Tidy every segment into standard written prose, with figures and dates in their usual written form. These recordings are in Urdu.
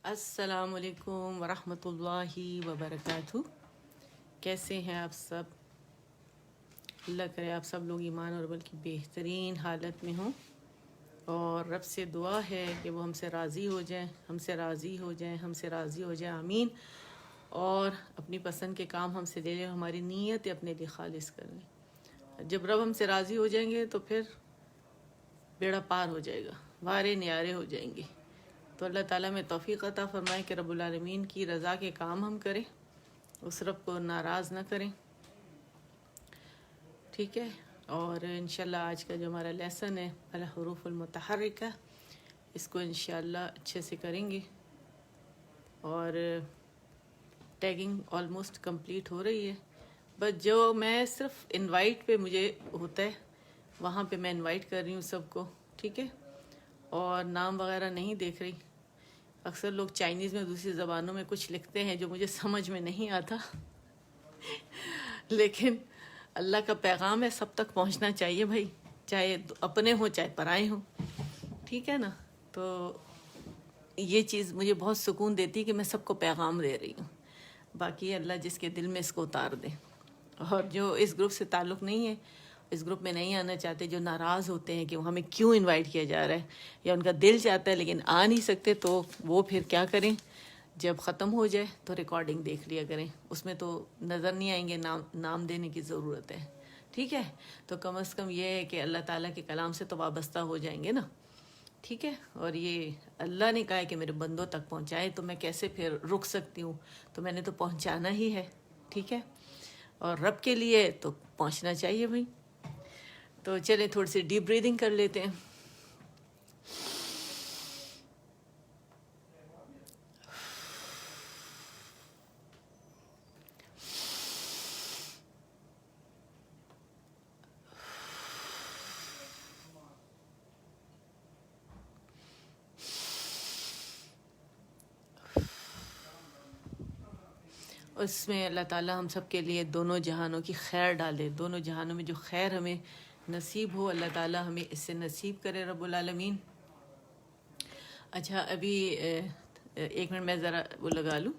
السلام علیکم ورحمۃ اللہ وبرکاتہ. کیسے ہیں آپ سب؟ اللہ کرے آپ سب لوگ ایمان اور عمل کی بہترین حالت میں ہوں، اور رب سے دعا ہے کہ وہ ہم سے راضی ہو جائیں، ہم سے راضی ہو جائیں، ہم سے راضی ہو جائیں، آمین. اور اپنی پسند کے کام ہم سے لے لیں، ہماری نیت اپنے لیے خالص کر لیں. جب رب ہم سے راضی ہو جائیں گے تو پھر بیڑا پار ہو جائے گا، وارے نیارے ہو جائیں گے. تو اللہ تعالیٰ میں توفیق عطا فرمائے کہ رب العالمین کی رضا کے کام ہم کریں، اس رب کو ناراض نہ کریں. ٹھیک ہے. اور انشاءاللہ آج کا جو ہمارا لیسن ہے الحروف المتحرکہ، اس کو انشاءاللہ اچھے سے کریں گے. اور ٹیگنگ آلموسٹ کمپلیٹ ہو رہی ہے، بس جو میں صرف انوائٹ پہ مجھے ہوتا ہے وہاں پہ میں انوائٹ کر رہی ہوں سب کو. ٹھیک ہے. اور نام وغیرہ نہیں دیکھ رہی. اکثر لوگ چائنیز میں دوسری زبانوں میں کچھ لکھتے ہیں جو مجھے سمجھ میں نہیں آتا لیکن اللہ کا پیغام ہے، سب تک پہنچنا چاہیے بھائی، چاہے اپنے ہوں چاہے پرائے ہوں. ٹھیک ہے نا. تو یہ چیز مجھے بہت سکون دیتی ہے کہ میں سب کو پیغام دے رہی ہوں. باقی اللہ جس کے دل میں اس کو اتار دے. اور جو اس گروپ سے تعلق نہیں ہے، اس گروپ میں نہیں آنا چاہتے، جو ناراض ہوتے ہیں کہ ہمیں کیوں انوائٹ کیا جا رہا ہے، یا ان کا دل چاہتا ہے لیکن آ نہیں سکتے، تو وہ پھر کیا کریں، جب ختم ہو جائے تو ریکارڈنگ دیکھ لیا کریں. اس میں تو نظر نہیں آئیں گے، نام دینے کی ضرورت ہے. ٹھیک ہے. تو کم از کم یہ ہے کہ اللہ تعالیٰ کے کلام سے تو وابستہ ہو جائیں گے نا. ٹھیک ہے. اور یہ اللہ نے کہا ہے کہ میرے بندوں تک پہنچائے، تو میں کیسے پھر رک سکتی ہوں، تو میں نے تو پہنچانا ہی ہے. ٹھیک ہے. اور رب کے لیے تو پہنچنا چاہیے بھائی. تو چلیں تھوڑی سی ڈیپ بریدنگ کر لیتے ہیں. اس میں اللہ تعالیٰ ہم سب کے لیے دونوں جہانوں کی خیر ڈالے. دونوں جہانوں میں جو خیر ہمیں نصیب ہو، اللہ تعالیٰ ہمیں اس سے نصیب کرے رب العالمین. اچھا، ابھی 1 منٹ میں ذرا وہ لگا لوں،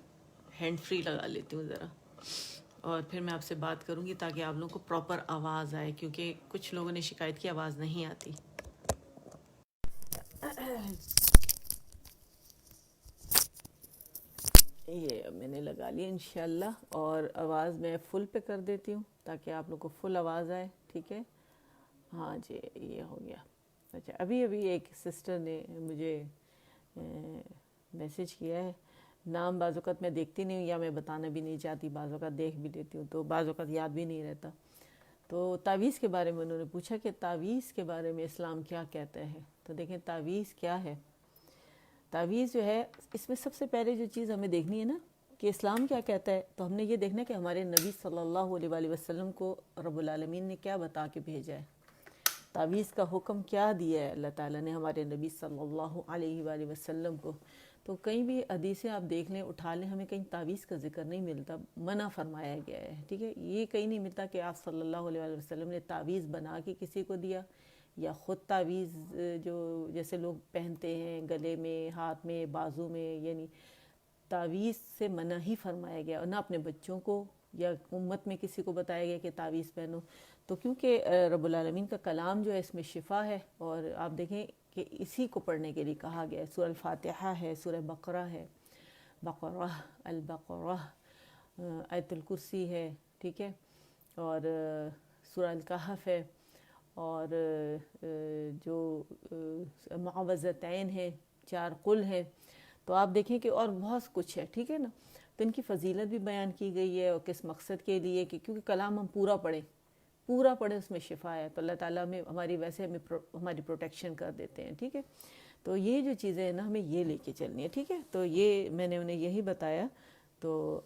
ہینڈ فری لگا لیتی ہوں ذرا، اور پھر میں آپ سے بات کروں گی تاکہ آپ لوگوں کو پراپر آواز آئے، کیونکہ کچھ لوگوں نے شکایت کی آواز نہیں آتی. یہ میں نے لگا لی انشاءاللہ، اور آواز میں فل پہ کر دیتی ہوں تاکہ آپ لوگ کو فل آواز آئے. ٹھیک ہے. ہاں جی، یہ ہو گیا. اچھا، ابھی ایک سسٹر نے مجھے میسج کیا ہے. نام بعض اوقات میں دیکھتی نہیں ہوں، یا میں بتانا بھی نہیں چاہتی، بعض اوقات دیکھ بھی لیتی ہوں تو بعض اوقات یاد بھی نہیں رہتا. تو تعویذ کے بارے میں انہوں نے پوچھا کہ تعویذ کے بارے میں اسلام کیا کہتا ہے. تو دیکھیں تعویذ کیا ہے. تعویذ جو ہے، اس میں سب سے پہلے جو چیز ہمیں دیکھنی ہے نا کہ اسلام کیا کہتا ہے، تو ہم نے یہ دیکھنا ہے کہ ہمارے نبی صلی اللہ علیہ وآلہ وسلم کو رب العالمین نے کیا بتا کے بھیجا ہے. تعویذ کا حکم کیا دیا ہے اللہ تعالیٰ نے ہمارے نبی صلی اللہ علیہ وآلہ وسلم کو. تو کہیں بھی حدیثیں آپ دیکھ لیں، اٹھا لیں، ہمیں کہیں تعویذ کا ذکر نہیں ملتا، منع فرمایا گیا ہے. ٹھیک ہے. یہ کہیں نہیں ملتا کہ آپ صلی اللہ علیہ وآلہ وسلم نے تعویذ بنا کے کسی کو دیا، یا خود تعویذ جو جیسے لوگ پہنتے ہیں گلے میں، ہاتھ میں، بازو میں، یعنی تعویذ سے منع ہی فرمایا گیا. اور نہ اپنے بچوں کو یا امت میں کسی کو بتایا گیا کہ تعویذ پہنو. تو کیونکہ رب العالمین کا کلام جو ہے اس میں شفا ہے، اور آپ دیکھیں کہ اسی کو پڑھنے کے لیے کہا گیا ہے. سورہ الفاتحہ ہے، سورہ بقرہ ہے، بقرہ، البقرہ، آیت الکرسی ہے. ٹھیک ہے. اور سورہ الکہف ہے، اور جو معوذتین ہیں، 4 قل ہیں. تو آپ دیکھیں کہ اور بہت کچھ ہے. ٹھیک ہے نا. تو ان کی فضیلت بھی بیان کی گئی ہے، اور کس مقصد کے لیے، کہ کیونکہ کلام ہم پورا پڑھیں اس میں شفا ہے. تو اللہ تعالیٰ میں ہماری پروٹیکشن کر دیتے ہیں. ٹھیک ہے. تو یہ جو چیزیں ہیں نا، ہمیں یہ لے کے چلنی ہے. ٹھیک ہے. تو یہ میں نے انہیں یہی بتایا. تو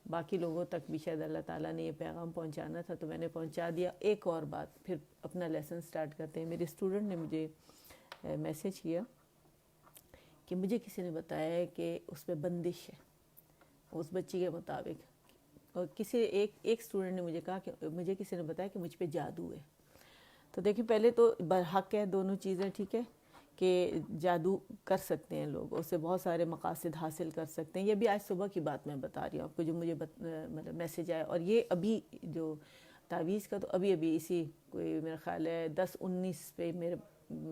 باقی لوگوں تک بھی شاید اللہ تعالیٰ نے یہ پیغام پہنچانا تھا، تو میں نے پہنچا دیا. ایک اور بات، پھر اپنا لیسن سٹارٹ کرتے ہیں. میری اسٹوڈنٹ نے مجھے میسیج کیا کہ مجھے کسی نے بتایا ہے کہ اس میں بندش ہے اس بچی کے مطابق. اور ایک اسٹوڈنٹ نے مجھے کہا کہ مجھے کسی نے بتایا کہ مجھ پہ جادو ہے. تو دیکھیں، پہلے تو برحق ہے دونوں چیزیں. ٹھیک ہے. کہ جادو کر سکتے ہیں لوگ، اس سے بہت سارے مقاصد حاصل کر سکتے ہیں. یہ بھی آج صبح کی بات میں بتا رہی ہوں آپ کو، جو مجھے مطلب میسیج آیا. اور یہ ابھی جو تعویذ کا تو ابھی اسی کوئی میرا خیال ہے 10-19 پہ میرے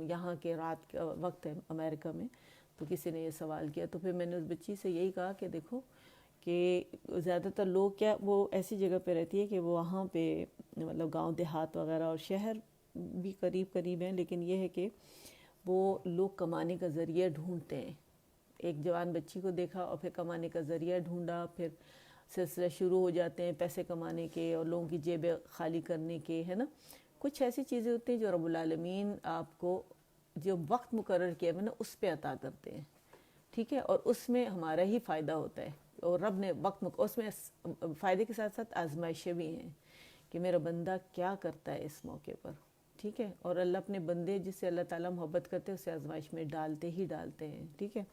یہاں کے رات کا وقت ہے امریکہ میں، تو کسی نے یہ سوال کیا. تو پھر میں نے اس بچی سے یہی کہا کہ دیکھو کہ زیادہ تر لوگ کیا وہ ایسی جگہ پہ رہتی ہے کہ وہ وہاں پہ مطلب گاؤں دیہات وغیرہ اور شہر بھی قریب ہیں، لیکن یہ ہے کہ وہ لوگ کمانے کا ذریعہ ڈھونڈتے ہیں. ایک جوان بچی کو دیکھا اور پھر کمانے کا ذریعہ ڈھونڈا، پھر سلسلہ شروع ہو جاتے ہیں پیسے کمانے کے اور لوگوں کی جیبیں خالی کرنے کے، ہے نا. کچھ ایسی چیزیں ہوتی ہیں جو رب العالمین آپ کو جو وقت مقرر کیا ہے نا اس پہ عطا کرتے ہیں، ٹھیک ہے. اور اس میں ہمارا ہی فائدہ ہوتا ہے، اور رب نے وقت اس میں فائدے کے ساتھ ساتھ آزمائشیں بھی ہیں کہ میرا بندہ کیا کرتا ہے اس موقع پر، ٹھیک ہے. اور اللہ اپنے بندے جس سے اللہ تعالیٰ محبت کرتے ہیں اسے آزمائش میں ڈالتے ہیں، ٹھیک ہے.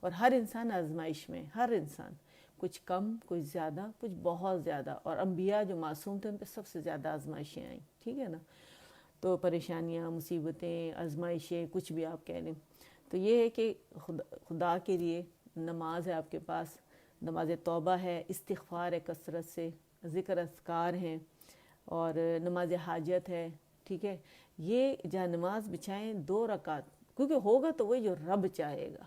اور ہر انسان آزمائش میں، ہر انسان، کچھ کم کچھ زیادہ کچھ بہت زیادہ. اور انبیاء جو معصوم تھے ان پہ سب سے زیادہ آزمائشیں آئیں، ٹھیک ہے نا. تو پریشانیاں، مصیبتیں، آزمائشیں، کچھ بھی آپ کہہ لیں. تو یہ ہے کہ خدا کے لیے نماز ہے آپ کے پاس، نماز توبہ ہے، استغفار ہے کثرت سے، ذکر اذکار ہیں، اور نماز حاجت ہے، ٹھیک ہے. یہ جہاں نماز بچھائیں 2 رکعت، کیونکہ ہوگا تو وہی جو رب چاہے گا.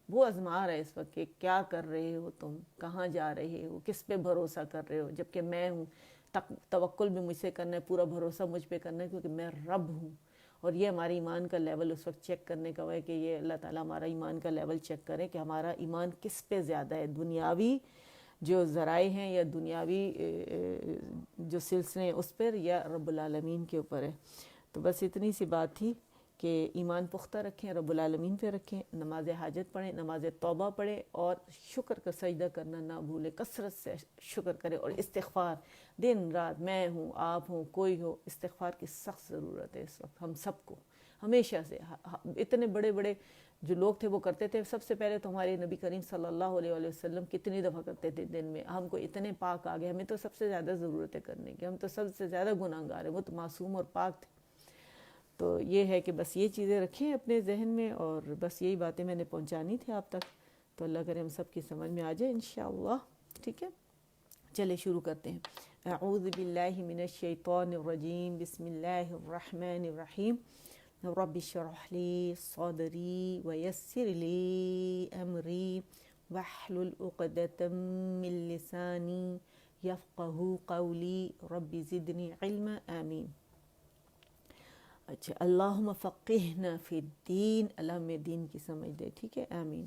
وہ آزما رہا ہے اس وقت کہ کیا کر رہے ہو تم، کہاں جا رہے ہو، کس پہ بھروسہ کر رہے ہو. جبکہ میں ہوں، توکل بھی مجھ سے کرنا ہے، پورا بھروسہ مجھ پہ کرنا ہے کیونکہ میں رب ہوں. اور یہ ہمارے ایمان کا لیول اس وقت چیک کرنے کا ہے کہ یہ اللہ تعالیٰ ہمارا ایمان کا لیول چیک کرے کہ ہمارا ایمان کس پہ زیادہ ہے، دنیاوی جو ذرائع ہیں یا دنیاوی جو سلسلے ہیں اس پر، یا رب العالمین کے اوپر ہے. تو بس اتنی سی بات تھی کہ ایمان پختہ رکھیں، رب العالمین پہ رکھیں، نماز حاجت پڑھیں، نماز توبہ پڑھیں، اور شکر کا سجدہ کرنا نہ بھولیں. کثرت سے شکر کریں اور استغفار دن رات، میں ہوں آپ ہوں کوئی ہو، استغفار کی سخت ضرورت ہے اس وقت ہم سب کو ہمیشہ سے. اتنے بڑے بڑے جو لوگ تھے وہ کرتے تھے. سب سے پہلے تو ہمارے نبی کریم صلی اللہ علیہ وسلم کتنی دفعہ کرتے تھے دن میں. ہم کو اتنے پاک آ گئے، ہمیں تو سب سے زیادہ ضرورت ہے کرنے کی، ہم تو سب سے زیادہ گناہ گار ہیں، وہ تو معصوم اور پاک تھے. تو یہ ہے کہ بس یہ چیزیں رکھیں اپنے ذہن میں، اور بس یہی باتیں میں نے پہنچانی تھی آپ تک. تو اللہ کرے ہم سب کی سمجھ میں آ جائے انشاءاللہ، ٹھیک ہے. چلے شروع کرتے ہیں. اعوذ باللہ من الشیطان الرجیم، بسم اللہ الرحمن الرحیم. رب اشرح لی صدری ویسر لی امری واحلل عقدۃ من لسانی یفقہوا قولی رب زدنی علما. آمین. اچھا، اللہم فقہنا فی الدین، اللہ ہمیں دین کی سمجھ دے، ٹھیک ہے، آمین.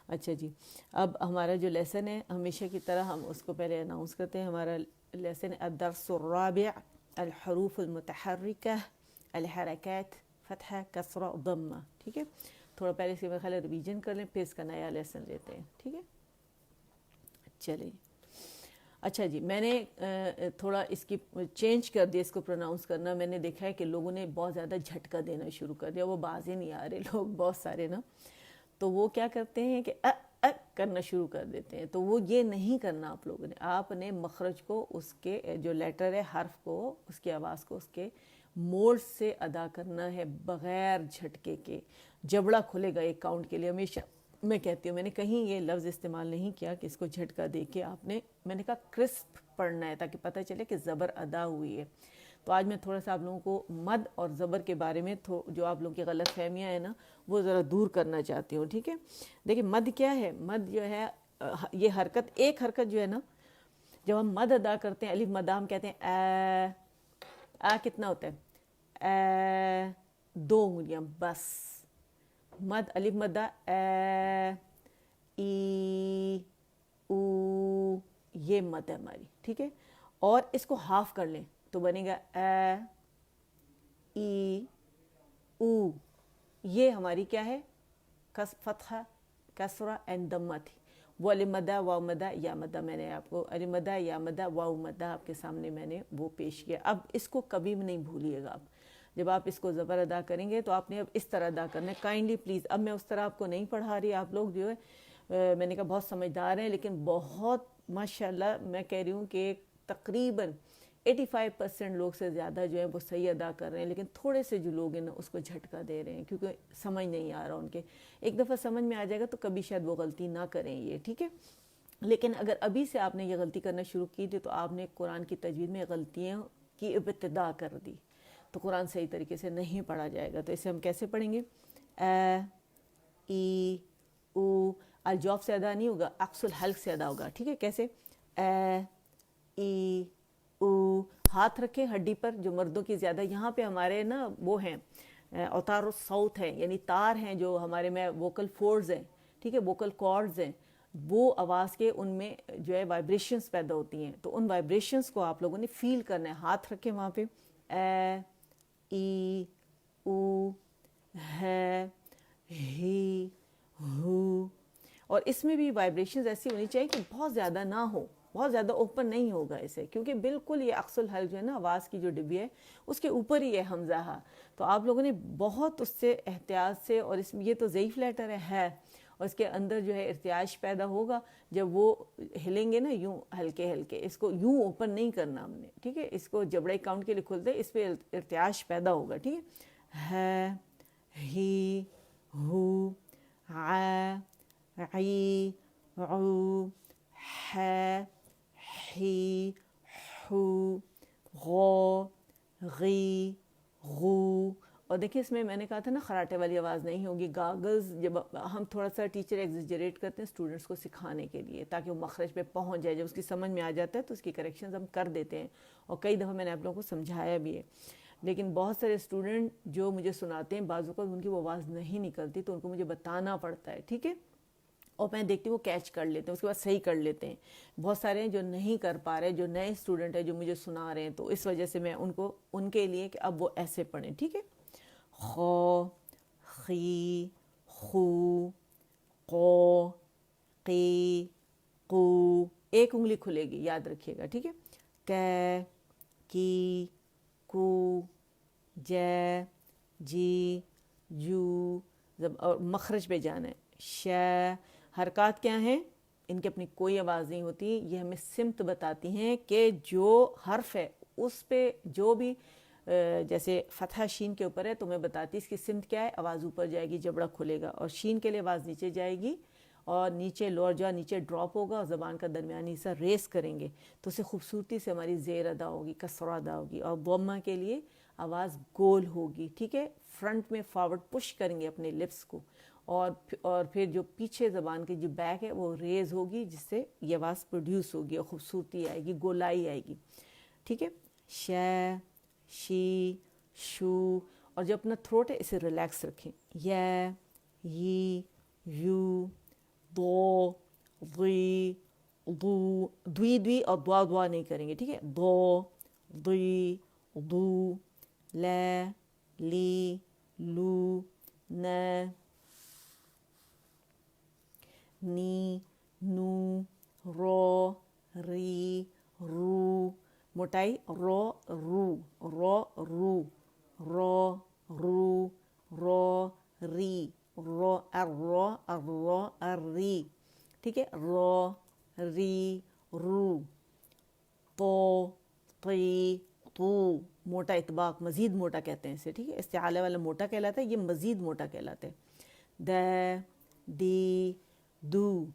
اچھا جی، اب ہمارا جو لیسن ہے ہمیشہ کی طرح ہم اس کو پہلے اناؤنس کرتے ہیں. ہمارا لیسن الدرس الرابع، الحروف المتحرکہ، الحرکات فتحہ کسرہ ضمہ، ٹھیک ہے. تھوڑا پہلے اس کے میرے خیال ہے ریویژن کر لیں، پھر اس کا نیا لیسن لیتے ہیں، ٹھیک ہے. چلیں. اچھا جی، میں نے تھوڑا اس کی چینج کر دیا، اس کو پروناؤنس کرنا. میں نے دیکھا ہے کہ لوگوں نے بہت زیادہ جھٹکا دینا شروع کر دیا، وہ باز ہی نہیں آ رہے لوگ بہت سارے نا. تو وہ کیا کرتے ہیں کہ کرنا شروع کر دیتے ہیں. تو وہ یہ نہیں کرنا آپ لوگوں نے. آپ نے مخرج کو، اس کے جو لیٹر ہے، حرف کو، اس کی آواز کو اس کے موڈ سے ادا کرنا ہے، بغیر جھٹکے کے. جبڑا کھلے گا ایک کاؤنٹ کے لیے. ہمیشہ میں کہتی ہوں، میں نے کہیں یہ لفظ استعمال نہیں کیا کہ اس کو جھٹکا دے کے آپ نے، میں نے کہا کرسپ پڑھنا ہے تاکہ پتہ چلے کہ زبر ادا ہوئی ہے. تو آج میں تھوڑا سا آپ لوگوں کو مد اور زبر کے بارے میں جو آپ لوگوں کی غلط فہمیاں ہیں نا وہ ذرا دور کرنا چاہتی ہوں، ٹھیک ہے. دیکھیں مد کیا ہے. مد جو ہے یہ حرکت، ایک حرکت جو ہے نا، جب ہم مد ادا کرتے ہیں، الف مد ہم کہتے ہیں کتنا ہوتا ہے؟ 2 انگلیاں بس. مد الف مدہ ای او، یہ مد ہے ہماری، ٹھیک ہے. اور اس کو ہاف کر لیں تو بنے گا ای او. یہ ہماری کیا ہے؟ فتحہ کسرہ اینڈ ضمہ تھی. وہ الف مدہ واو مدہ یا مدہ، میں نے آپ کو الف مدہ یا مدہ واو مدہ آپ کے سامنے میں نے وہ پیش کیا. اب اس کو کبھی بھی نہیں بھولیے گا. آپ جب آپ اس کو زبر ادا کریں گے تو آپ نے اب اس طرح ادا کرنا ہے، کائنڈلی پلیز. اب میں اس طرح آپ کو نہیں پڑھا رہی. آپ لوگ جو ہے میں نے کہا بہت سمجھدار ہیں، لیکن بہت ماشاءاللہ میں کہہ رہی ہوں کہ تقریباً 85% لوگ سے زیادہ جو ہیں وہ صحیح ادا کر رہے ہیں، لیکن تھوڑے سے جو لوگ ہیں نا اس کو جھٹکا دے رہے ہیں کیونکہ سمجھ نہیں آ رہا ان کے. ایک دفعہ سمجھ میں آ جائے گا تو کبھی شاید وہ غلطی نہ کریں یہ، ٹھیک ہے. لیکن اگر ابھی سے آپ نے یہ غلطی کرنا شروع کی تھی تو آپ نے قرآن کی تجوید میں غلطیاں کی ابتدا کر دی، تو قرآن صحیح طریقے سے نہیں پڑھا جائے گا. تو اسے ہم کیسے پڑھیں گے؟ اے ای او، الجوف سے ادا نہیں ہوگا، عکس الحلق سے ادا ہوگا، ٹھیک ہے. کیسے؟ اے ای او، ہاتھ رکھیں ہڈی پر جو مردوں کی زیادہ. یہاں پہ ہمارے نا وہ ہیں اوتار الصوت ہیں، یعنی تار ہیں جو ہمارے میں ووکل فورڈز ہیں، ٹھیک ہے، ووکل کارڈز ہیں، وہ آواز کے ان میں جو ہے وائبریشنز پیدا ہوتی ہیں. تو ان وائبریشنز کو آپ لوگوں نے فیل کرنا ہے. ہاتھ رکھیں وہاں پہ، اے ای او، ہے، ہی، ہو. اور اس میں بھی وائبریشنز ایسی ہونی چاہیے کہ بہت زیادہ نہ ہو، بہت زیادہ اوپن نہیں ہوگا اسے، کیونکہ بالکل یہ عکس الحلق جو ہے نا آواز کی جو ڈبی ہے اس کے اوپر ہی ہے حمزہ ہا. تو آپ لوگوں نے بہت اس سے احتیاط سے، اور اس میں یہ تو ضعیف لیٹر ہے اور اس کے اندر جو ہے ارتعاش پیدا ہوگا جب وہ ہلیں گے نا یوں ہلکے ہلکے، اس کو یوں اوپن نہیں کرنا ہم نے، ٹھیک ہے. اس کو جبڑائی کاؤنٹ کے لیے کھولتے اس پہ ارتعاش پیدا ہوگا، ٹھیک ہے. ہی، ہو، عا، عی، عو، ہے، ہی، ہو، غو، غی، غو. اور دیکھیں اس میں میں نے کہا تھا نا خراٹے والی آواز نہیں ہوگی. گاگلز جب ہم تھوڑا سا ٹیچر ایگزیجریٹ کرتے ہیں اسٹوڈنٹس کو سکھانے کے لیے تاکہ وہ مخرج پہ پہنچ جائے، جب اس کی سمجھ میں آ جاتا ہے تو اس کی کریکشنز ہم کر دیتے ہیں، اور کئی دفعہ میں نے آپ لوگوں کو سمجھایا بھی ہے. لیکن بہت سارے اسٹوڈنٹ جو مجھے سناتے ہیں بعض اوقات ان کی وہ آواز نہیں نکلتی تو ان کو مجھے بتانا پڑتا ہے، ٹھیک ہے. اور میں دیکھتی ہوں وہ کیچ کر لیتے ہیں، اس کے بعد صحیح کر لیتے ہیں. بہت سارے ہیں جو نہیں کر پا رہے، جو نئے اسٹوڈنٹ ہیں جو مجھے سنا رہے ہیں، تو اس وجہ سے میں ان کو ان کے لیے کہ اب وہ ایسے پڑھیں، ٹھیک ہے. خو، خی، خو، قو، قی، قو. ایک انگلی کھلے گی، یاد رکھیے گا، ٹھیک ہے. کہ، کی، کو، جے، جی، جو. اور مخرج پہ جانا ہے. ش. حرکات کیا ہیں؟ ان کی اپنی کوئی آواز نہیں ہوتی، یہ ہمیں سمت بتاتی ہیں کہ جو حرف ہے اس پہ جو بھی جیسے فتحہ شین کے اوپر ہے تو میں بتاتی اس کی سمت کیا ہے. آواز اوپر جائے گی، جبڑا کھلے گا، اور شین کے لیے آواز نیچے جائے گی اور نیچے لوور جا نیچے ڈراپ ہوگا اور زبان کا درمیانی حصہ ریس کریں گے تو اسے خوبصورتی سے ہماری زیر ادا ہوگی، کسرہ ادا ہوگی. اور ضمہ کے لیے آواز گول ہوگی، ٹھیک ہے. فرنٹ میں فارورڈ پش کریں گے اپنے لپس کو، اور پھر جو پیچھے زبان کی جو بیک ہے وہ ریز ہوگی جس سے یہ آواز پروڈیوس ہوگی اور خوبصورتی آئے گی، گولائی آئے گی، ٹھیک ہے. ش، شی، شو. اور جو اپنا تھروٹ ہے اسے ریلیکس رکھیں. یا، یی، یو، دو، ضی، ضو. دوی دوی اور دعا دعا نہیں کریں گے، ٹھیک ہے. دو، ضی، ضو، لے، لی، لو، نے، نی، نو، رو، ری، رو. موٹائی رو، رو، رو، رو، رو، رو، رو، ری، رو، رو، رو، ری، ٹھیک ہے. رو، ری، رو. تو، تی، تو. موٹا اطباق، مزید موٹا کہتے ہیں اسے، ٹھیک ہے. استعالہ والا موٹا کہلاتا ہے، یہ مزید موٹا کہلاتا ہے. دے، دی، دو،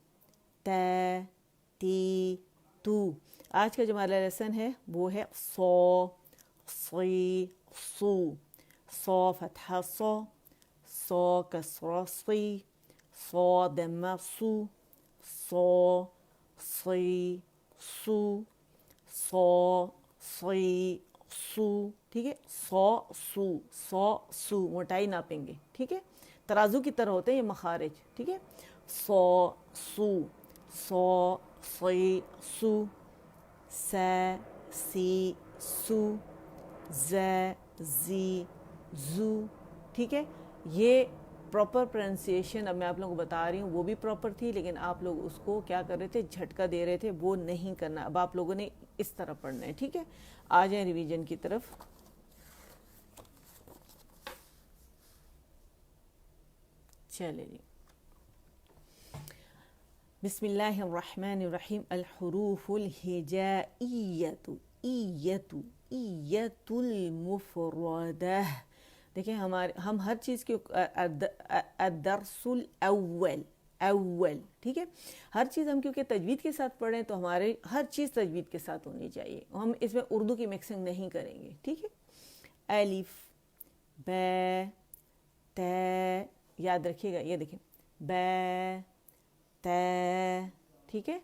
تے، تی، تو. آج کا جو ہمارا لیسن ہے وہ ہے صو، صی، صو. صو فتحہ صو، صو کسرہ صی، صو ضمہ صو، صو، صی، صو، صو، صی، صو، ٹھیک ہے. صو، صو، صو، صو. موٹائی ناپیں گے، ٹھیک ہے. ترازو کی طرح ہوتے ہیں یہ مخارج، ٹھیک ہے. صو، صو، صو، صی، صو، سے، سی، سو، زے، زی، زو، ٹھیک ہے. یہ پراپر پرنسیشن اب میں آپ لوگوں کو بتا رہی ہوں، وہ بھی پراپر تھی لیکن آپ لوگ اس کو کیا کر رہے تھے، جھٹکا دے رہے تھے، وہ نہیں کرنا. اب آپ لوگوں نے اس طرح پڑھنا ہے، ٹھیک ہے. آ جائیں ریویژن کی طرف. چلے جی. بسم اللہ الرحمن الرحیم. الحروف الہجائیۃ. ایتو ایتل مفردہ. دیکھیں ہم ہر چیز کی الدرس الاول اول، ٹھیک ہے، ہر چیز ہم کیونکہ تجوید کے ساتھ پڑھیں تو ہمارے ہر چیز تجوید کے ساتھ ہونی چاہیے. ہم اس میں اردو کی مکسنگ نہیں کریں گے، ٹھیک ہے. الف ب ت، یاد رکھیے گا، یہ دیکھیں ب ت، ٹھیک ہے،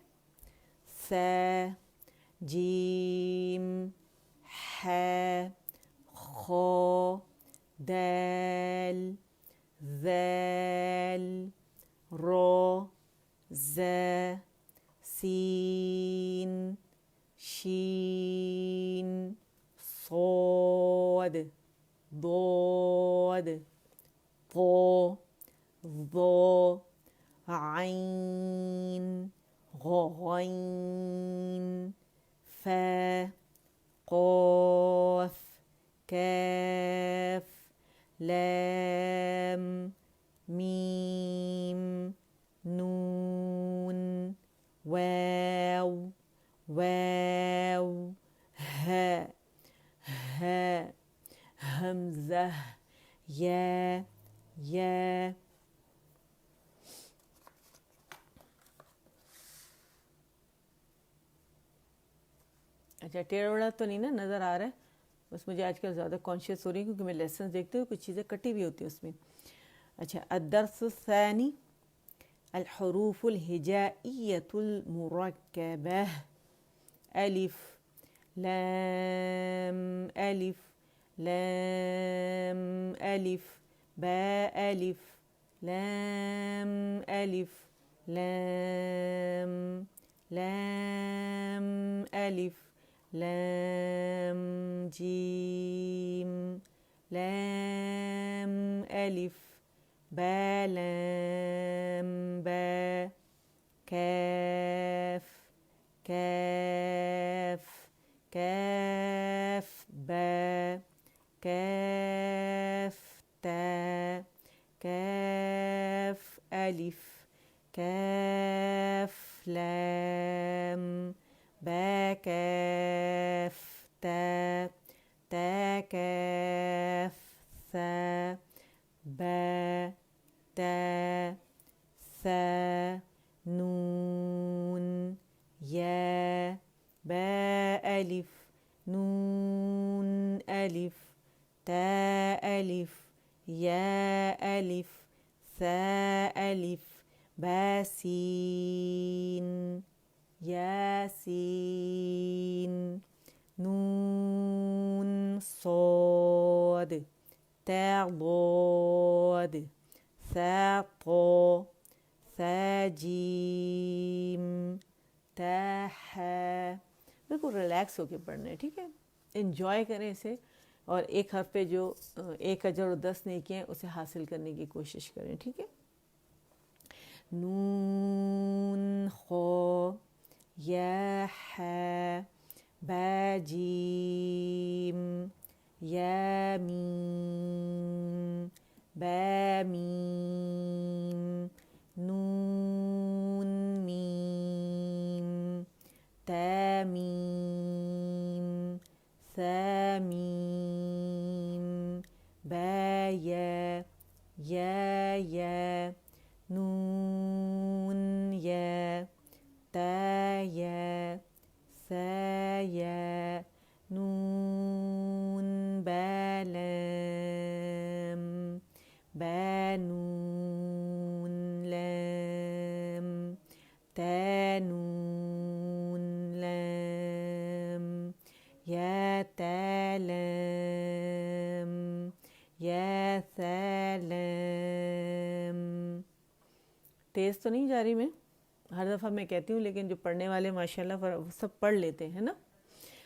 س جیم ح خ دال ذال را ز سین شین صاد ضاد طا ظا عین غین فا قاف کاف لام میم نون واو واو ها ها همزہ یا یا. اچھا ٹیڑھا وڑا تو نہیں نا نظر آ رہا ہے؟ بس مجھے آج کل زیادہ کانشیس ہو رہی ہے کیونکہ میں لیسنس دیکھتے ہوئے کچھ چیزیں کٹی ہوئی ہوتی ہیں اس میں. اچھا الدرس الثانی الحروف الہجائیۃ المرکبہ. الف لام الف لام الف با الف لام الف لام لام الف لام جیم لام الف با لام با کاف کاف کاف با کاف تا کاف الف کاف لام با کاف تا تا کاف ثا با تا ثا نون یا با الف نون الف تا الف یا الف ثا الف با سین یا سین نون صاد تا ضاد ثا طا ثا جیم تا ح. بالکل ریلیکس ہو کے پڑھنا ہے، ٹھیک ہے، انجوائے کریں اسے، اور ایک حرف پہ جو 1 اجر و 10 نیکیاں اسے حاصل کرنے کی کوشش کریں، ٹھیک ہے. نون خا یا ح با جیم یا میم با میم نون میم تا میم ثا میم با یا یا نون یا تا یا ثا یا نون با لام با نون لام تا نون لام یا تا لام یا ثا لام. تیز تو نہیں جا رہی میں، ہر دفعہ میں کہتی ہوں، لیکن جو پڑھنے والے ماشاءاللہ سب پڑھ لیتے ہیں نا.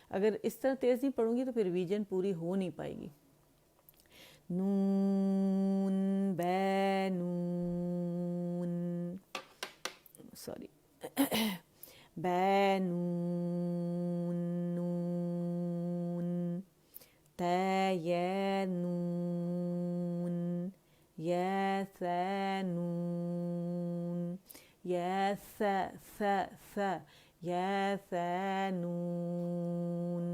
اگر اس طرح تیز نہیں پڑھوں گی تو پھر ریویژن پوری ہو نہیں پائے گی. نون با نون سوری با نون نون تا یا نون یا ثا نون یا ثا ثا ثا. یا ثانون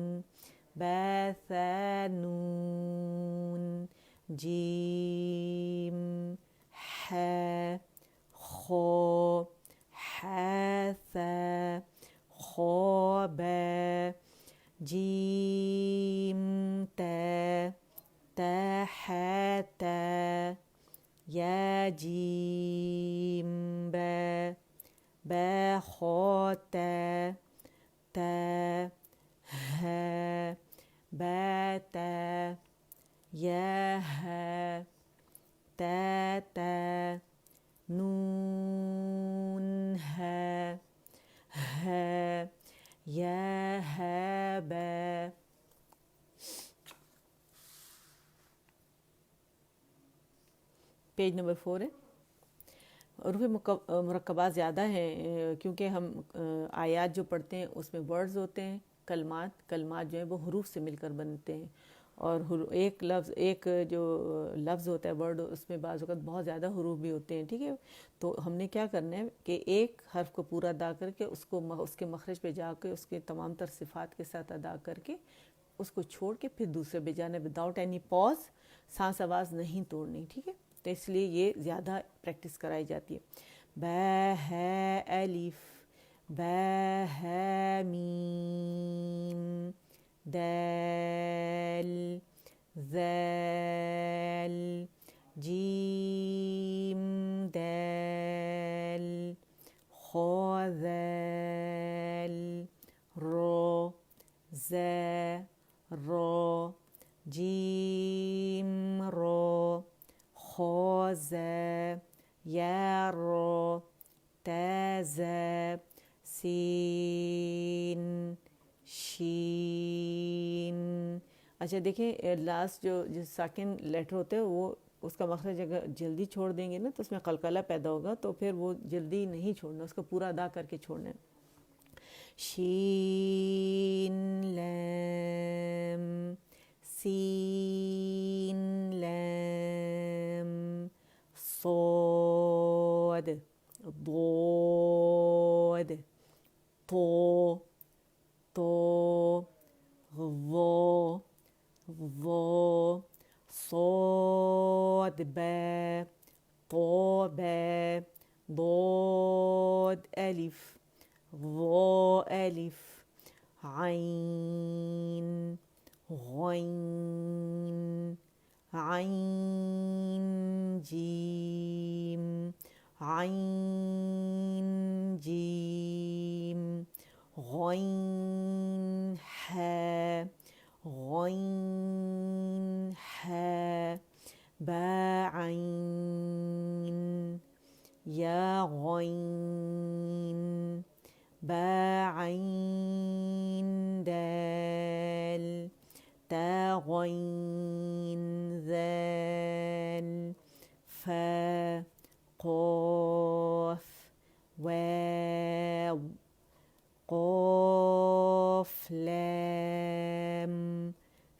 با ثانون جیم ح خو حث خوب جیم تا تحت یا جیم با بخوت تا ه بات یا ه تا تا نون ه ه یا ه با. پیج نمبر 4 ہے. حروف مرکبات زیادہ ہیں کیونکہ ہم آیات جو پڑھتے ہیں اس میں ورڈز ہوتے ہیں، کلمات جو ہیں وہ حروف سے مل کر بنتے ہیں، اور ایک جو لفظ ہوتا ہے ورڈ اس میں بعض اوقات بہت زیادہ حروف بھی ہوتے ہیں. ٹھیک ہے، تو ہم نے کیا کرنا ہے کہ ایک حرف کو پورا ادا کر کے اس کے مخرج پہ جا کے اس کے تمام تر صفات کے ساتھ ادا کر کے اس کو چھوڑ کے پھر دوسرے پہ جانا وداؤٹ اینی پاز، سانس آواز نہیں توڑنی. ٹھیک ہے، تو اس لیے یہ زیادہ پریکٹس کرائی جاتی ہے. با ہے الف، با ہے میم، دال ذال جیم دال خا ذال رو ذا رو جیم رو خا ذا یا رو تا ذا سین شین. اچھا دیکھیں لاسٹ جو سیکنڈ لیٹر ہوتے ہیں وہ اس کا مخرج اگر جلدی چھوڑ دیں گے نا تو اس میں قلقلہ پیدا ہوگا، تو پھر وہ جلدی نہیں چھوڑنا، اس کو پورا ادا کر کے چھوڑنا ہے. شین لام سین لام صاد ضاد طو تو ظو ظو صاد با طو با ضاد الف ظا الف عین غین عین جیم عین جیم غین ح غین ح با عین یا غین با عین دال تا غین ذال فا قاف واو قاف لام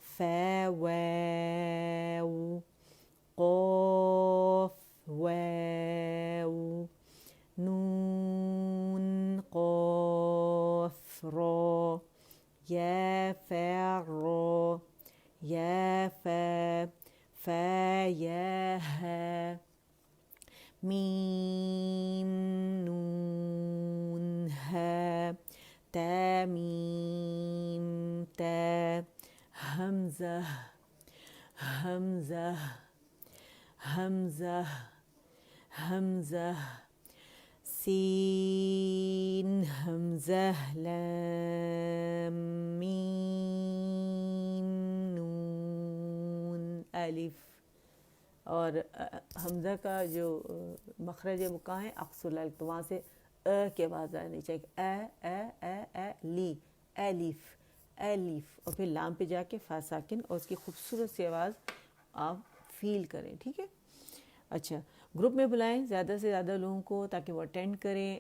فا واو قاف واو نون قاف را یا فا را یا فا فا یا ها میم نون ها تا میم تا همزه همزه همزه همزه سین همزه لام میم نون الف. اور حمزہ کا جو مخرج ہے وہ کہاں ہے؟ اقصی الحلق، تو وہاں سے کے آواز آنی چاہیے، لی الف الف، اور پھر لام پہ جا کے فا ساکن، اور اس کی خوبصورت سی آواز آپ فیل کریں. ٹھیک ہے، اچھا گروپ میں بلائیں زیادہ سے زیادہ لوگوں کو تاکہ وہ اٹینڈ کریں.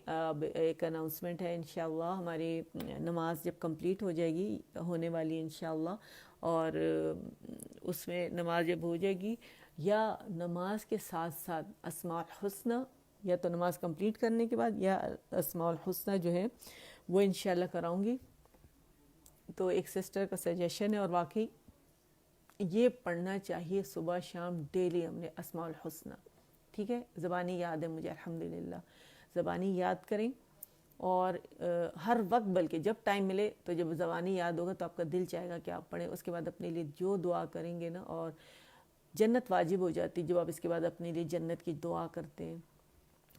ایک اناؤنسمنٹ ہے انشاءاللہ، ہماری نماز جب کمپلیٹ ہو جائے گی، ہونے والی انشاءاللہ، اور اس میں نماز جب ہو جائے گی یا نماز کے ساتھ ساتھ اسماء الحسنہ، یا تو نماز کمپلیٹ کرنے کے بعد یا اسماء الحسنہ جو ہے وہ انشاءاللہ کراؤں گی. تو ایک سسٹر کا سجیشن ہے، اور واقعی یہ پڑھنا چاہیے صبح شام ڈیلی ہم نے اسماء الحسنہ. ٹھیک ہے، زبانی یاد ہے مجھے الحمدللہ. زبانی یاد کریں، اور ہر وقت، بلکہ جب ٹائم ملے تو جب زبانی یاد ہوگا تو آپ کا دل چاہے گا کہ آپ پڑھیں. اس کے بعد اپنے لیے جو دعا کریں گے نا، اور جنت واجب ہو جاتی جب آپ اس کے بعد اپنے لیے جنت کی دعا کرتے ہیں.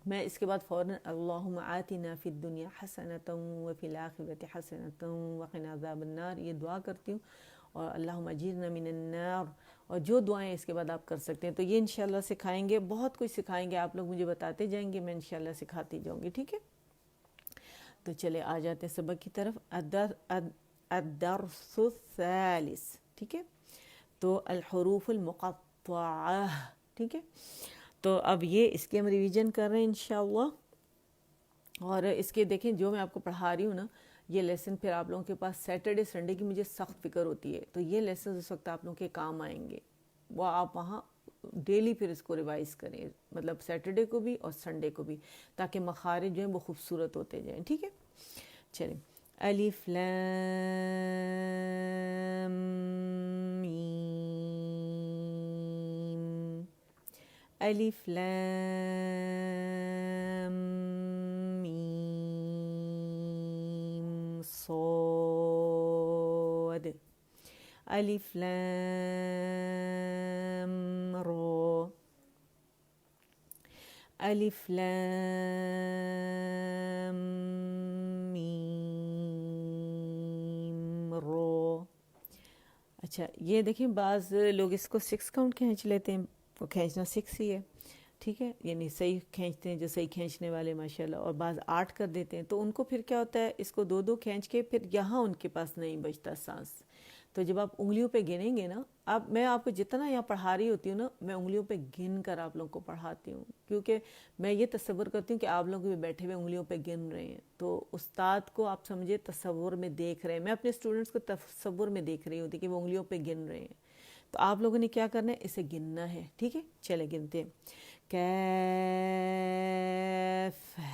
میں اس کے بعد فوراً اللہم آتنا فی الدنیا حسنۃ وفی الآخرۃ حسنۃ وقنا عذاب النار یہ دعا کرتی ہوں، اور اللہم اجرنا من النار، اور جو دعائیں اس کے بعد آپ کر سکتے ہیں. تو یہ انشاءاللہ سکھائیں گے، بہت کچھ سکھائیں گے. آپ لوگ مجھے بتاتے جائیں گے، میں انشاءاللہ سکھاتی جاؤں گی. ٹھیک ہے، تو چلے آ جاتے ہیں سبق کی طرف. الدرس الثالث. ٹھیک ہے، تو الحروف المقطعہ. ٹھیک ہے، تو اب یہ اس کے ہم ریویژن کر رہے ہیں انشاءاللہ. اور اس کے دیکھیں جو میں آپ کو پڑھا رہی ہوں نا، یہ لیسن پھر آپ لوگوں کے پاس سیٹرڈے سنڈے کی مجھے سخت فکر ہوتی ہے. تو یہ لیسن اس وقت آپ لوگوں کے کام آئیں گے، وہ آپ وہاں ڈیلی پھر اس کو ریوائز کریں، مطلب سیٹرڈے کو بھی اور سنڈے کو بھی، تاکہ مخارج جو ہیں وہ خوبصورت ہوتے جائیں. ٹھیک ہے، چلیں. الف لام میم، الف لام میم صاد، الف لام را، الف لام میم را. اچھا یہ دیکھیں، بعض لوگ اس کو 6 کاؤنٹ کھینچ لیتے ہیں، وہ کھینچنا 6 ہی ہے. ٹھیک ہے، یعنی صحیح کھینچتے ہیں جو صحیح کھینچنے والے ماشاءاللہ، اور بعض 8 کر دیتے ہیں. تو ان کو پھر کیا ہوتا ہے، اس کو 2 2 کھینچ کے پھر یہاں ان کے پاس نہیں بچتا سانس. تو جب آپ انگلیوں پہ گنیں گے نا، اب میں آپ کو جتنا یہاں پڑھا رہی ہوتی ہوں نا، میں انگلیوں پہ گن کر آپ لوگوں کو پڑھاتی ہوں، کیونکہ میں یہ تصور کرتی ہوں کہ آپ لوگ بھی بیٹھے ہوئے انگلیوں پہ گن رہے ہیں. تو استاد کو آپ سمجھے تصور میں دیکھ رہے ہیں، میں اپنے اسٹوڈنٹس کو تصور میں دیکھ رہی ہوتی کہ وہ انگلیوں پہ گن رہے ہیں. تو آپ لوگوں نے کیا کرنا ہے، اسے گننا ہے. ٹھیک ہے، چلے گنتے ہیں. کیف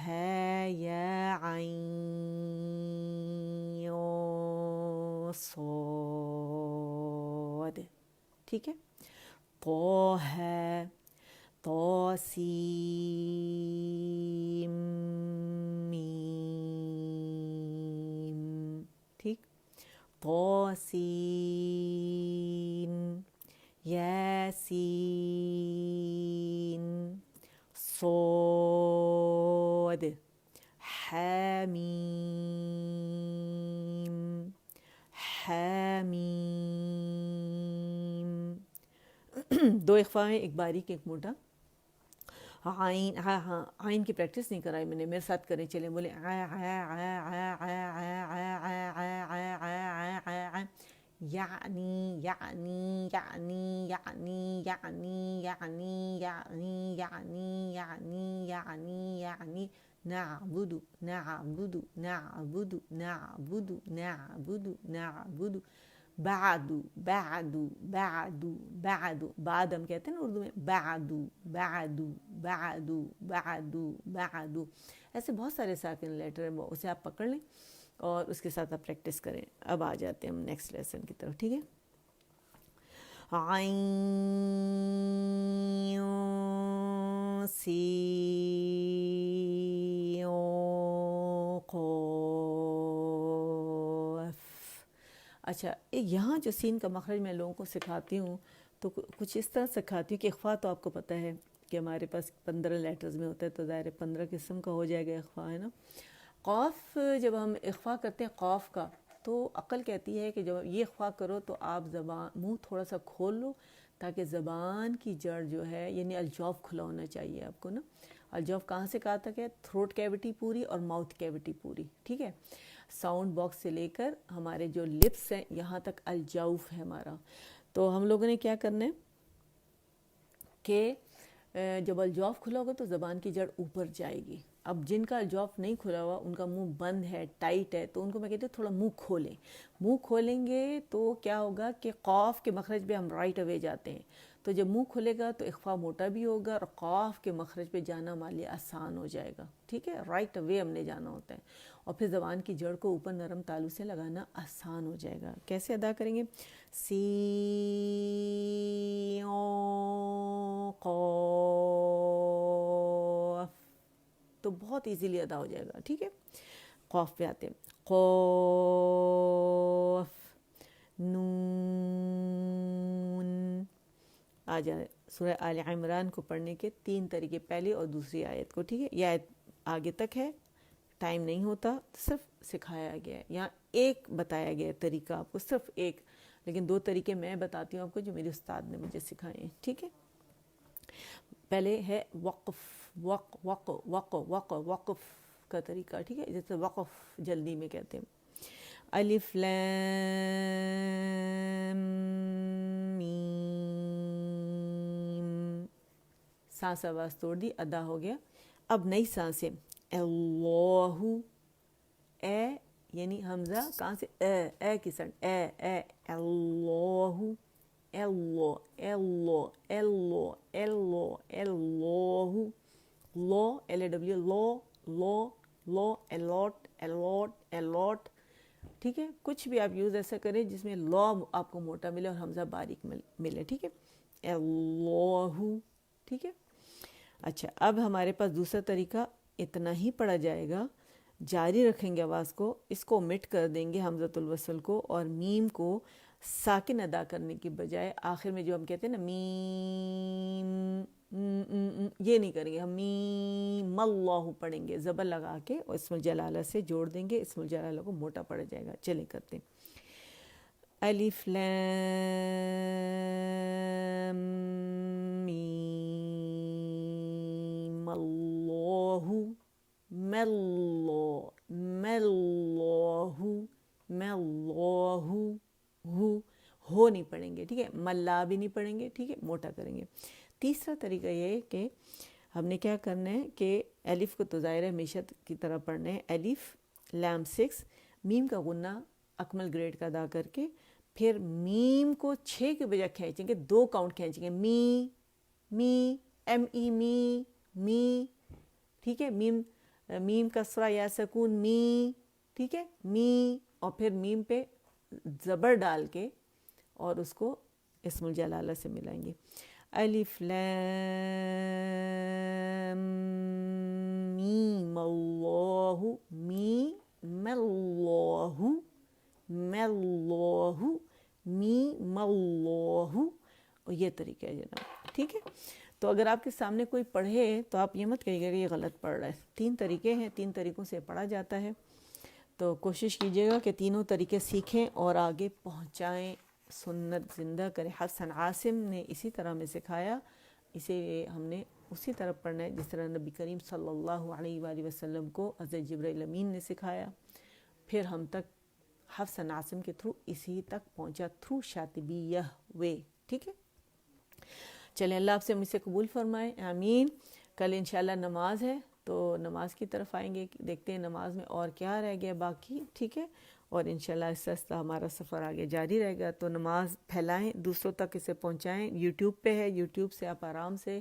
ہے یا عین صاد. ٹھیک ہے، طا ہے، طا سین میم. ٹھیک، طا سین یاسین صاد حامیم حامیم. 2 اخفا ہیں، ایک باریک ایک موٹا. عین، ہاں ہاں عین کی پریکٹس نہیں کرائی میں نے، میرے ساتھ کریں. چلیں بولے یعنی یعنی یعنی یعنی یعنی یعنی یعنی یعنی یعنی یعنی یعنی نعبد نعبد نعبد نعبد نعبد نعبد. بعد بعد بعد بعد، بعد ہم کہتے ہیں نا اردو میں، بعد بعد بعد بعد بعد. ایسے بہت سارے ساکن لیٹر ہیں، اسے آپ پکڑ لیں اور اس کے ساتھ آپ پریکٹس کریں. اب آ جاتے ہیں ہم نیکسٹ لیسن کی طرف. ٹھیک ہے، عین سین قاف. اچھا یہاں جو سین کا مخرج میں لوگوں کو سکھاتی ہوں تو کچھ اس طرح سکھاتی ہوں کہ اخفا تو آپ کو پتہ ہے کہ ہمارے پاس 15 لیٹرز میں ہوتا ہے، تو ظاہر 15 قسم کا ہو جائے گا اخفا، ہے نا. قاف جب ہم اخفا کرتے ہیں قاف کا، تو عقل کہتی ہے کہ جب یہ اخفا کرو تو آپ منہ تھوڑا سا کھول لو، تاکہ زبان کی جڑ جو ہے، یعنی الجوف کھلا ہونا چاہیے آپ کو نا. الجوف کہاں سے کہا تک ہے، تھروٹ کیوٹی پوری اور ماؤتھ کیوٹی پوری. ٹھیک ہے، ساؤنڈ باکس سے لے کر ہمارے جو لپس ہیں یہاں تک الجوف ہے ہمارا. تو ہم لوگوں نے کیا کرنا ہے کہ جب الجوف کھلا ہوگا تو زبان کی جڑ اوپر جائے گی. اب جن کا الجوف نہیں کھلا ہوا، ان کا منہ بند ہے، ٹائٹ ہے، تو ان کو میں کہتی ہوں تھوڑا منہ کھولیں. منہ کھولیں گے تو کیا ہوگا کہ قاف کے مخرج پہ ہم رائٹ اوے جاتے ہیں. تو جب منہ کھلے گا تو اخفا موٹا بھی ہوگا اور قاف کے مخرج پہ جانا ہمارے لیے آسان ہو جائے گا، ٹھیک ہے، رائٹ اوے ہم نے جانا ہوتا ہے، اور پھر زبان کی جڑ کو اوپر نرم تالو سے لگانا آسان ہو جائے گا۔ کیسے ادا کریں گے؟ سی قاف، تو بہت ایزیلی ادا ہو جائے گا، ٹھیک ہے۔ قاف پہ آتے ہیں، قاف، نون۔ آ جائے سورہ آل عمران کو پڑھنے کے 3 طریقے، پہلی اور دوسری آیت کو، ٹھیک ہے۔ یہ آیت آگے تک ہے، ٹائم نہیں ہوتا، صرف سکھایا گیا ہے، یہاں ایک بتایا گیا ہے طریقہ آپ کو، صرف ایک، لیکن 2 طریقے میں بتاتی ہوں آپ کو جو میرے استاد نے مجھے سکھائے ہیں، ٹھیک ہے۔ پہلے ہے وقف، وقف کا طریقہ، ٹھیک ہے، جیسے وقف جلدی میں کہتے ہیں، الف لام میم، سانس آواز توڑ دی، ادا ہو گیا۔ اب نئی سانسیں، اللہ، اے یعنی حمزہ کہاں سے، اے کی سڑ، اے اللہ، اللہ اللہ اللہ اللہ اللہ، لو ایل اے ڈبلیو، لو لو لو، الاٹ الاٹ الاٹ، ٹھیک ہے۔ کچھ بھی آپ یوز ایسا کریں جس میں لو آپ کو موٹا ملے اور حمزہ باریک ملے، ٹھیک ہے، اللہ، ٹھیک ہے۔ اچھا، اب ہمارے پاس دوسرا طریقہ، اتنا ہی پڑھا جائے گا، جاری رکھیں گے آواز کو، اس کو مٹ کر دیں گے حمزۃ الوصل کو، اور میم کو ساکن ادا کرنے کی بجائے آخر میں جو ہم کہتے ہیں نا میم، یہ نہیں کریں گے ہم، میم اللہ پڑھیں گے، زبر لگا کے اور اسم الجلالہ سے جوڑ دیں گے، اسم الجلالہ کو موٹا پڑ جائے گا۔ چلیں کرتے ہیں، الف لام میم اللہ، ملو ملوہ ملوہ، ہو نہیں پڑھیں گے، ٹھیک ہے، ملا بھی نہیں پڑھیں گے، ٹھیک ہے، موٹا کریں گے۔ تیسرا طریقہ یہ ہے کہ ہم نے کیا کرنا ہے کہ الف کو تو ظاہر ہمیشہ کی طرح پڑھنا ہے، الف لام 6، میم کا غنہ اکمل گریڈ کا ادا کر کے، پھر میم کو 6 کے بجائے کھینچیں گے، 2 کاؤنٹ کھینچیں گے، می می ایم ای می می، ٹھیک ہے، میم کسرہ یا سکون، می، ٹھیک ہے، می، اور پھر میم پہ زبر ڈال کے اور اس کو اسم الجلالہ سے ملائیں گے، الف لام میم اللہ، میم اللہ ملوہ، میم اللہ، اور یہ طریقہ ہے جناب، ٹھیک ہے۔ تو اگر آپ کے سامنے کوئی پڑھے تو آپ یہ مت کہیے گا کہ یہ غلط پڑھ رہا ہے، 3 طریقے ہیں، 3 طریقوں سے پڑھا جاتا ہے، تو کوشش کیجیے گا کہ تینوں طریقے سیکھیں اور آگے پہنچائیں، سنت زندہ کریں۔ حفص عاصم نے اسی طرح میں سکھایا، اسے ہم نے اسی طرح پڑھنا ہے جس طرح نبی کریم صلی اللہ علیہ وآلہ وسلم کو حضرت جبرائیل امین نے سکھایا، پھر ہم تک حفص عاصم کے تھرو اسی تک پہنچا، تھرو شاطبیہ وے، ٹھیک ہے۔ چلیں، اللہ آپ سے مجھ سے قبول فرمائے، آمین۔ کل انشاءاللہ نماز ہے تو نماز کی طرف آئیں گے، دیکھتے ہیں نماز میں اور کیا رہ گیا باقی، ٹھیک ہے، اور انشاءاللہ آہستہ آہستہ ہمارا سفر آگے جاری رہے گا۔ تو نماز پھیلائیں، دوسروں تک اسے پہنچائیں، یوٹیوب پہ ہے، یوٹیوب سے آپ آرام سے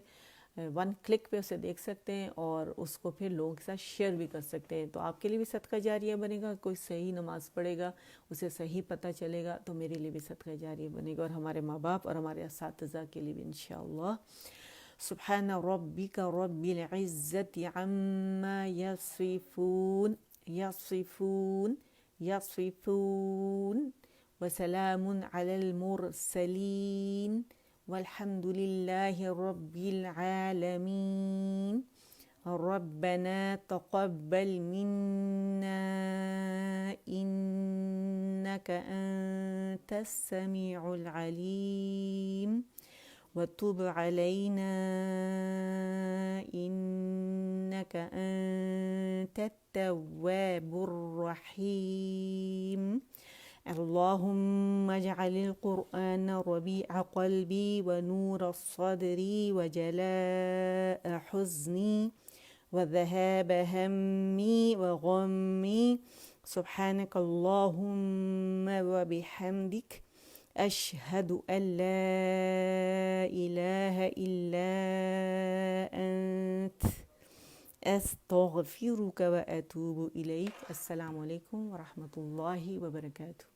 1 کلک پہ اسے دیکھ سکتے ہیں اور اس کو پھر لوگوں کے ساتھ شیئر بھی کر سکتے ہیں، تو آپ کے لیے بھی صدقہ جاریہ بنے گا، کوئی صحیح نماز پڑھے گا، اسے صحیح پتہ چلے گا تو میرے لیے بھی صدقہ جاریہ بنے گا، اور ہمارے ماں باپ اور ہمارے اساتذہ کے لیے بھی انشاءاللہ۔ سبحان ربک رب العزت عما یصفون یصفون وسلام علی المرسلین والحمد للہ رب العالمین، ربنا تقبل منا انک انت السمیع العلیم وتب علينا إنك أنت التواب الرحيم، اللهم اجعل القرآن ربيع قلبي ونور صدري وجلاء حزني وذهاب همي وغمي، سبحانك اللهم وبحمدك أشهد أن لا إله إلا أنت أستغفرك وأتوب إليك. السلام عليكم ورحمة الله وبركاته.